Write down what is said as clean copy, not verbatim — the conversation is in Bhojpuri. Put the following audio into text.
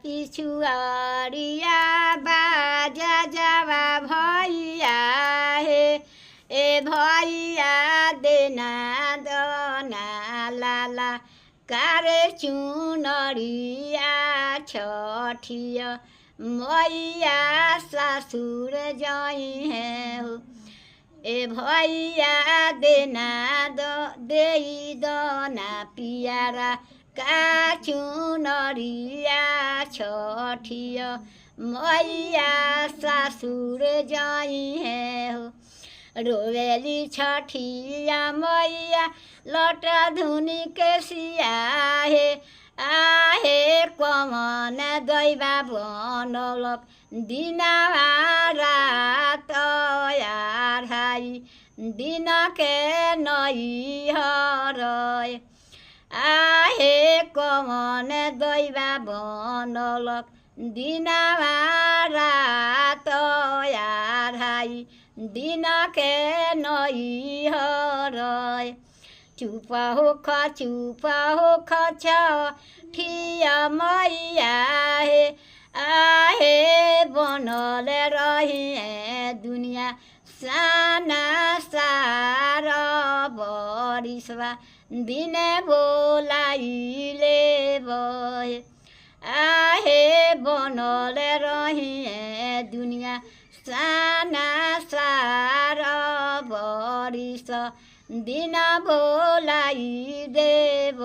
पिछुआरिया बाजा जावा भैया हे ए भैया देना दना लाला कारे चुनरिया छठिया मैया ससुर जई है हो ए भैया देना देई दना पियारा का चुनरिया छठिया मैया ससुर जई है हो रोवेली छठिया मैया लटा धुनी के सिया हे आहे कमन दैवा बनलक दिनवा रात याराई दिन के नई हरय आहे कमन दैवा बनलक दिनवा रात याराई दिन के नई हरय चुप हो छठिया मैया हे आहे बनल रही दुनिया साना सारा बरिसवा दिन बोलाइले बहे आहे बनल रही दुनिया साना सारा बरिस दिन बोलाई देव।